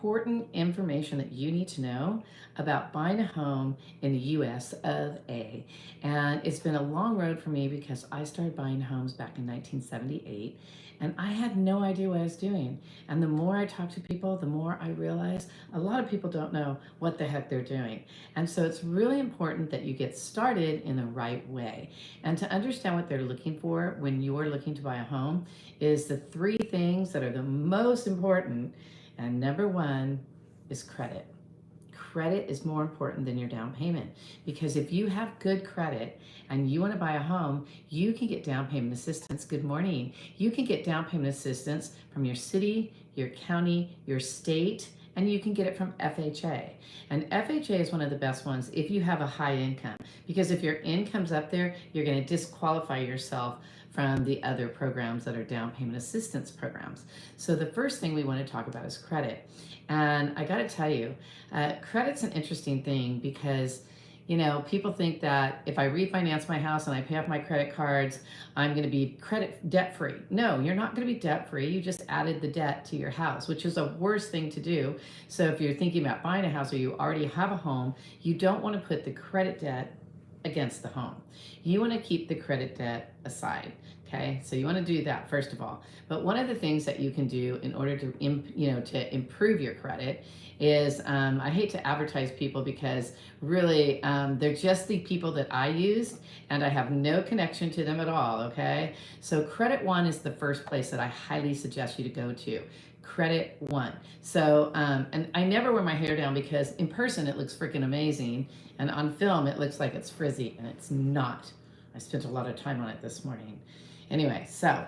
important information that you need to know about buying a home in the US of A. And it's been a long road for me because I started buying homes back in 1978 and I had no idea what I was doing. And the more I talk to people, the more I realize a lot of people don't know what the heck they're doing. And so it's really important that you get started in the right way. And to understand what they're looking for when you're looking to buy a home is the three things that are the most important. And number one is credit. Credit is more important than your down payment, because if you have good credit and you want to buy a home, you can get down payment assistance. Good morning. You can get down payment assistance from your city, your county, your state, and you can get it from FHA. And FHA is one of the best ones if you have a high income, because if your income's up there, you're going to disqualify yourself from the other programs that are down payment assistance programs. So the first thing we want to talk about is credit. And I got to tell you, credit's an interesting thing because, you know, people think that if I refinance my house and I pay off my credit cards, I'm going to be debt free. No, you're not going to be debt free. You just added the debt to your house, which is a worse thing to do. So if you're thinking about buying a house or you already have a home, you don't want to put the credit debt against the home. You want to keep the credit debt aside. Okay, so you want to do that first of all. But one of the things that you can do in order to, to improve your credit is, I hate to advertise people because really they're just the people that I used and I have no connection to them at all. Okay, so Credit One is the first place that I highly suggest you to go to. Credit One. So, and I never wear my hair down because in person it looks freaking amazing, and on film it looks like it's frizzy, and it's not. I spent a lot of time on it this morning. Anyway, so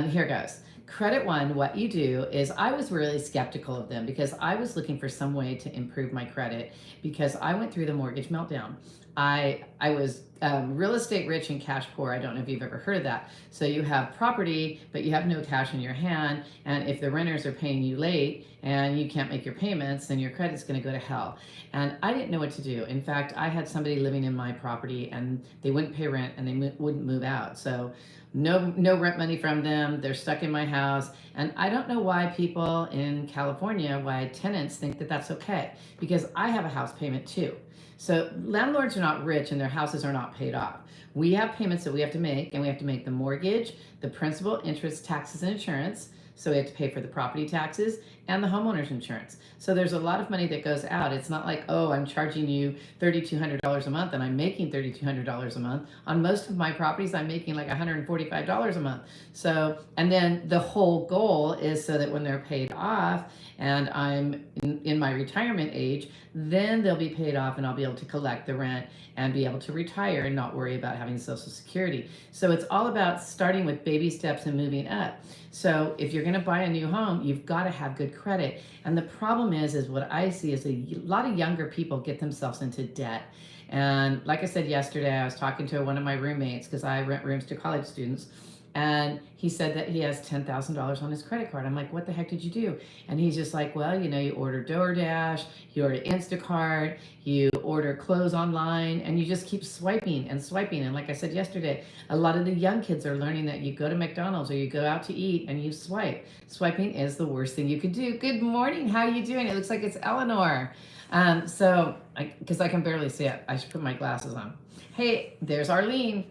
here goes. Credit One, what you do is, I was really skeptical of them because I was looking for some way to improve my credit because I went through the mortgage meltdown. I was real estate rich and cash poor. I don't know if you've ever heard of that. So you have property, but you have no cash in your hand. And if the renters are paying you late and you can't make your payments, then your credit's going to go to hell. And I didn't know what to do. In fact, I had somebody living in my property and they wouldn't pay rent and they wouldn't move out. So no rent money from them. They're stuck in my house. And I don't know why people in California, why tenants think that that's okay, because I have a house payment too. So landlords are not rich and their houses are not paid off. We have payments that we have to make, and we have to make the mortgage, the principal, interest, taxes, and insurance. So we have to pay for the property taxes and the homeowner's insurance. So there's a lot of money that goes out. It's not like, oh, I'm charging you $3,200 a month and I'm making $3,200 a month. On most of my properties, I'm making like $145 a month. So, and then the whole goal is so that when they're paid off and I'm in my retirement age, then they'll be paid off and I'll be able to collect the rent and be able to retire and not worry about having Social Security. So it's all about starting with baby steps and moving up. So if you're going to buy a new home, you've got to have good credit. And the problem is what I see is a lot of younger people get themselves into debt. And like I said yesterday, I was talking to one of my roommates because I rent rooms to college students. And he said that he has $10,000 on his credit card. I'm like, what the heck did you do? And he's just like, well, you know, you order DoorDash, you order Instacart, you order clothes online, and you just keep swiping and swiping. And like I said yesterday, a lot of the young kids are learning that you go to McDonald's or you go out to eat and you swipe. Swiping is the worst thing you could do. Good morning. How are you doing? It looks like it's Eleanor. Because I can barely see it. I should put my glasses on. Hey, there's Arlene.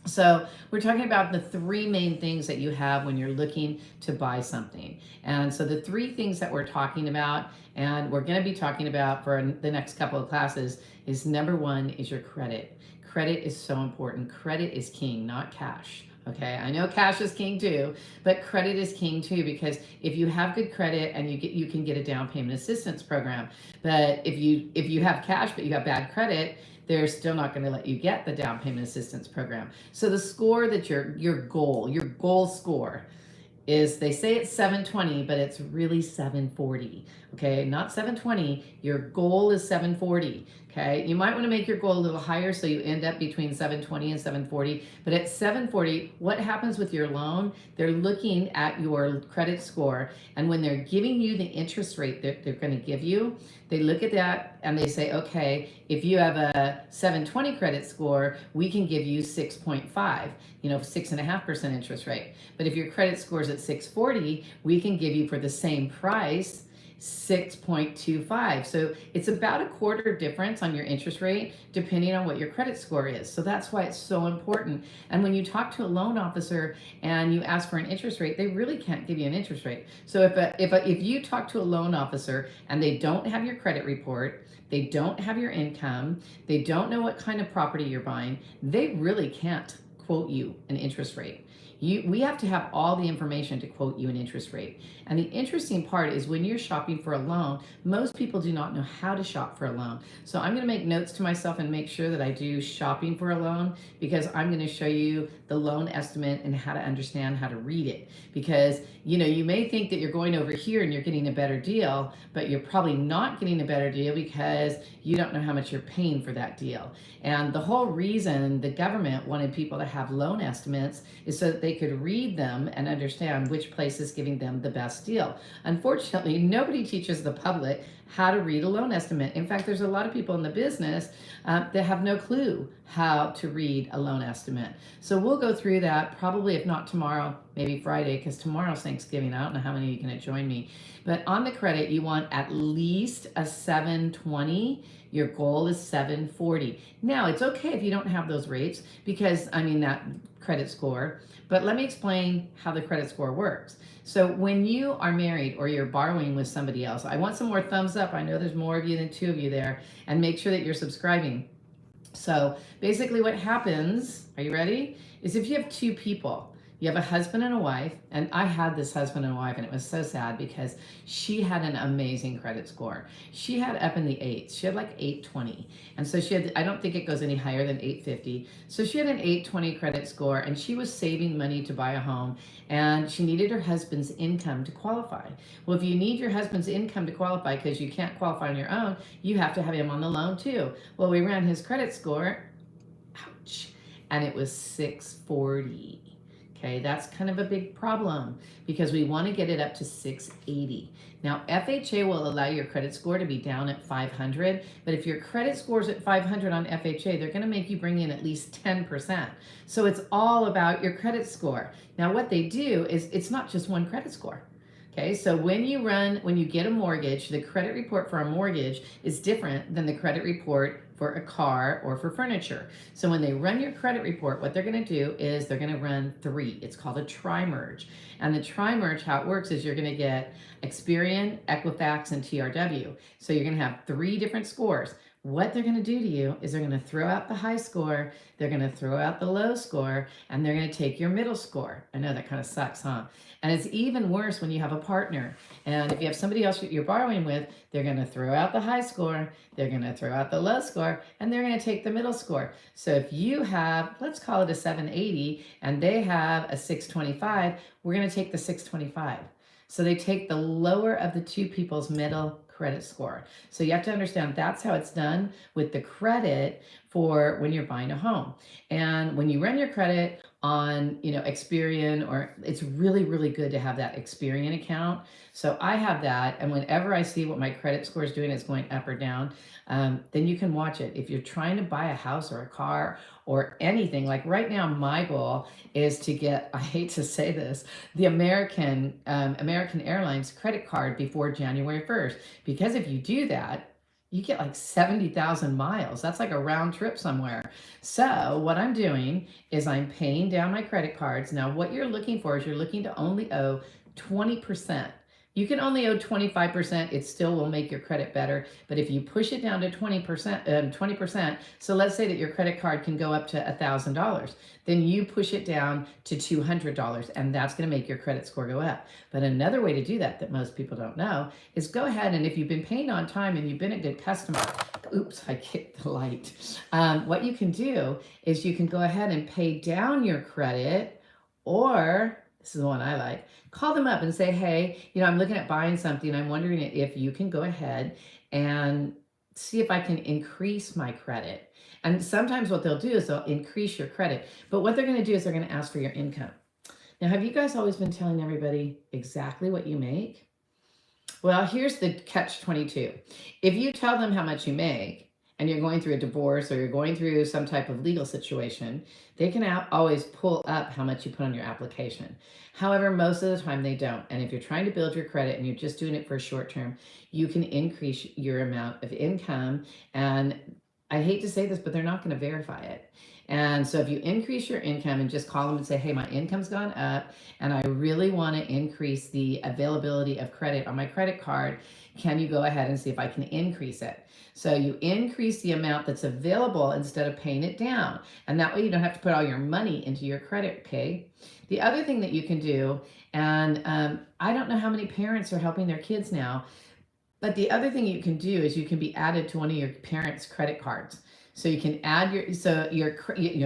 So we're talking about the three main things that you have when you're looking to buy something. And so the three things that we're talking about, and we're going to be talking about for the next couple of classes, is number one is your credit. Credit is so important. Credit is king, not cash. Okay, I know cash is king too, but credit is king too, because if you have good credit and you can get a down payment assistance program. But if you have cash but you have bad credit, they're still not going to let you get the down payment assistance program. So the score that your goal score is, they say it's 720, but it's really 740. Okay, not 720. Your goal is 740. Okay, you might want to make your goal a little higher so you end up between 720 and 740. But at 740, what happens with your loan? They're looking at your credit score, and when they're giving you the interest rate that they're going to give you, they look at that and they say, okay, if you have a 720 credit score, we can give you 6.5, 6.5% interest rate. But if your credit score is at 640, we can give you, for the same price, 6.25. So it's about a quarter difference on your interest rate depending on what your credit score is. So that's why it's so important. And when you talk to a loan officer and you ask for an interest rate, they really can't give you an interest rate. So if you talk to a loan officer and they don't have your credit report, they don't have your income, they don't know what kind of property you're buying, they really can't quote you an interest rate. We have to have all the information to quote you an interest rate. And the interesting part is when you're shopping for a loan, most people do not know how to shop for a loan. So I'm going to make notes to myself and make sure that I do shopping for a loan, because I'm going to show you the loan estimate and how to understand how to read it. Because you may think that you're going over here and you're getting a better deal, but you're probably not getting a better deal because you don't know how much you're paying for that deal. And the whole reason the government wanted people to have loan estimates is so that they could read them and understand which place is giving them the best deal. Unfortunately, nobody teaches the public how to read a loan estimate. In fact, there's a lot of people in the business that have no clue how to read a loan estimate. So we'll go through that probably, if not tomorrow, maybe Friday, because tomorrow's Thanksgiving. I don't know how many of you are going to join me. But on the credit, you want at least a 720. Your goal is 740. Now, it's okay if you don't have those rates because, that credit score, but let me explain how the credit score works. So when you are married or you're borrowing with somebody else, I want some more thumbs up. I know there's more of you than 2 of you there, and make sure that you're subscribing. So basically what happens, are you ready? Is if you have 2 people, you have a husband and a wife, and I had this husband and wife, and it was so sad because she had an amazing credit score. She had up in the 8s. She had like 820. And so she had, I don't think it goes any higher than 850. So she had an 820 credit score, and she was saving money to buy a home, and she needed her husband's income to qualify. Well, if you need your husband's income to qualify because you can't qualify on your own, you have to have him on the loan too. Well, we ran his credit score, ouch, and it was 640. Okay, that's kind of a big problem because we want to get it up to 680. Now, FHA will allow your credit score to be down at 500, but if your credit score is at 500 on FHA, they're going to make you bring in at least 10%. So it's all about your credit score. Now, what they do is it's not just one credit score. Okay, so when you get a mortgage, the credit report for a mortgage is different than the credit report for a car or for furniture. So when they run your credit report, what they're going to do is they're going to run 3. It's called a tri-merge. And the tri-merge, how it works is you're going to get Experian, Equifax, and TRW. So you're going to have 3 different scores. What they're going to do to you is they're going to throw out the high score, they're going to throw out the low score, and they're going to take your middle score. I know that kind of sucks, huh? And it's even worse when you have a partner. And if you have somebody else you're borrowing with, they're going to throw out the high score, they're going to throw out the low score, and they're going to take the middle score. So if you have, let's call it a 780, and they have a 625, we're going to take the 625. So they take the lower of the 2 people's middle credit score. So you have to understand that's how it's done with the credit for when you're buying a home. And when you run your credit on, Experian, or it's really, really good to have that Experian account. So I have that, and whenever I see what my credit score is doing, it's going up or down, then you can watch it. If you're trying to buy a house or a car or anything, like right now, my goal is to get, I hate to say this, the American Airlines credit card before January 1st. Because if you do that, you get like 70,000 miles. That's like a round trip somewhere. So what I'm doing is I'm paying down my credit cards. Now, what you're looking for is you're looking to only owe 20%. You can only owe 25%. It still will make your credit better. But if you push it down to 20%, so let's say that your credit card can go up to $1,000, then you push it down to $200, and that's going to make your credit score go up. But another way to do that most people don't know is go ahead, and if you've been paying on time and you've been a good customer, oops, I kicked the light. What you can do is you can go ahead and pay down your credit, or this is the one I like, call them up and say, hey, I'm looking at buying something. I'm wondering if you can go ahead and see if I can increase my credit. And sometimes what they'll do is they'll increase your credit. But what they're going to do is they're going to ask for your income. Now, have you guys always been telling everybody exactly what you make? Well, here's the catch-22. If you tell them how much you make and you're going through a divorce or you're going through some type of legal situation, they can always pull up how much you put on your application. However, most of the time they don't. And if you're trying to build your credit and you're just doing it for a short term, you can increase your amount of income. And I hate to say this, but they're not going to verify it. And so if you increase your income and just call them and say, hey, my income's gone up and I really want to increase the availability of credit on my credit card, can you go ahead and see if I can increase it? So you increase the amount that's available instead of paying it down. And that way you don't have to put all your money into your credit, okay? The other thing that you can do, and I don't know how many parents are helping their kids now, but the other thing you can do is you can be added to one of your parents' credit cards. So you can add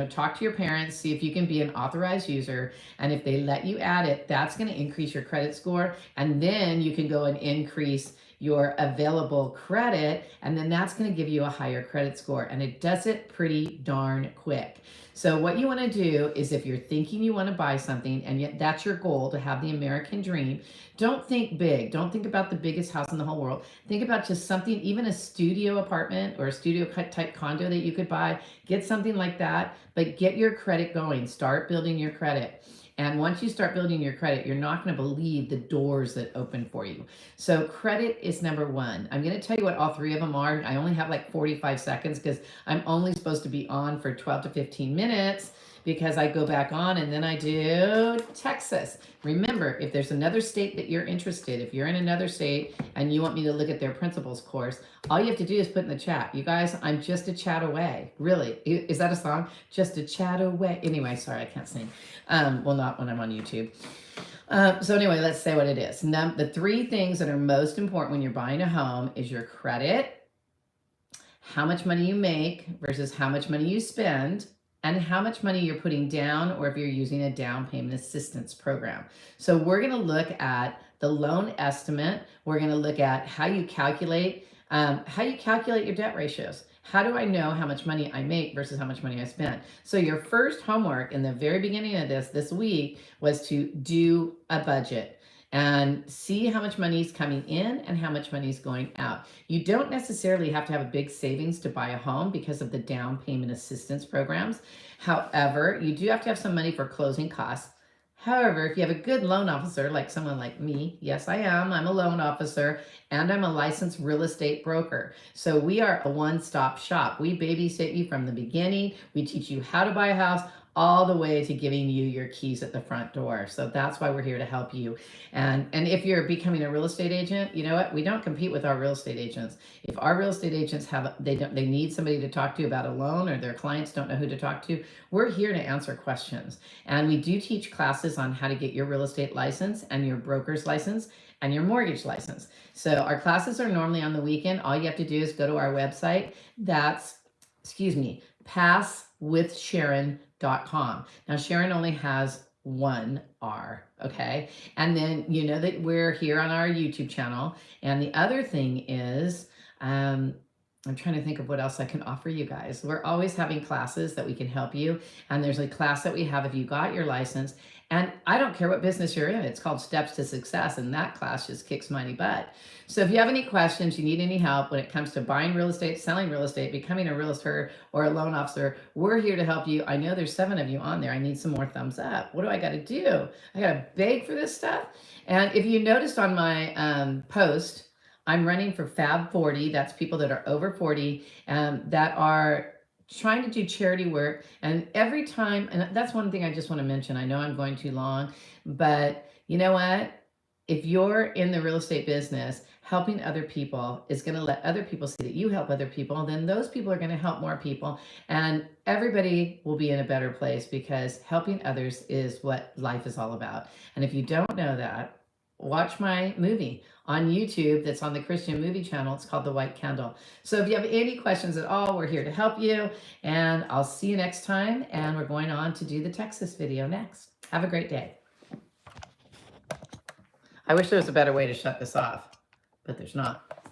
talk to your parents, see if you can be an authorized user. And if they let you add it, that's going to increase your credit score. And then you can go and increase your available credit. And then that's going to give you a higher credit score. And it does it pretty darn quick. So what you want to do is if you're thinking you want to buy something and yet that's your goal to have the American dream, don't think big. Don't think about the biggest house in the whole world. Think about just something, even a studio apartment or a studio type condo that you could buy. Get something like that, but get your credit going. Start building your credit. And once you start building your credit, you're not going to believe the doors that open for you. So credit is number one. I'm going to tell you what all three of them are. I only have like 45 seconds because I'm only supposed to be on for 12 to 15 minutes because I go back on and then I do Texas. Remember, if there's another state that you're interested, if you're in another state and you want me to look at their principles course, all you have to do is put in the chat. You guys, I'm just a chat away. Really. Is that a song? Just a chat away. Anyway, sorry, I can't sing. Well, not when I'm on YouTube. So anyway, let's say what it is. The three things that are most important when you're buying a home is your credit, how much money you make versus how much money you spend, and how much money you're putting down or if you're using a down payment assistance program. So we're going to look at the loan estimate. We're going to look at how you calculate your debt ratios. How do I know how much money I make versus how much money I spend? So your first homework in the very beginning of this week was to do a budget and see how much money is coming in and how much money is going out. You don't necessarily have to have a big savings to buy a home because of the down payment assistance programs. However, you do have to have some money for closing costs. However, if you have a good loan officer, like someone like me, yes, I am. I'm a loan officer and I'm a licensed real estate broker. So we are a one-stop shop. We babysit you from the beginning. We teach you how to buy a house all the way to giving you your keys at the front door. So that's why we're here to help you. And if you're becoming a real estate agent, you know what? We don't compete with our real estate agents. If our real estate agents they need somebody to talk to about a loan or their clients don't know who to talk to, we're here to answer questions. And we do teach classes on how to get your real estate license and your broker's license and your mortgage license. So our classes are normally on the weekend. All you have to do is go to our website. That's, passwithsharon.com. Now, Sharon only has one R, okay? And then you know that we're here on our YouTube channel. And the other thing is, I'm trying to think of what else I can offer you guys. We're always having classes that we can help you. And there's a class that we have if you got your license. And I don't care what business you're in. It's called Steps to Success. And that class just kicks mighty butt. So if you have any questions, you need any help when it comes to buying real estate, selling real estate, becoming a realtor or a loan officer, we're here to help you. I know there's 7 of you on there. I need some more thumbs up. What do I got to do? I got to beg for this stuff. And if you noticed on my post, I'm running for Fab 40. That's people that are over 40 that are trying to do charity work. And every time, and that's one thing I just want to mention. I know I'm going too long, but you know what? If you're in the real estate business, helping other people is going to let other people see that you help other people. And then those people are going to help more people. And everybody will be in a better place because helping others is what life is all about. And if you don't know that, watch my movie on YouTube that's on the Christian movie channel. It's called The White Candle. So if you have any questions at all, we're here to help you. And I'll see you next time. And we're going on to do the Texas video next. Have a great day. I wish there was a better way to shut this off, but there's not.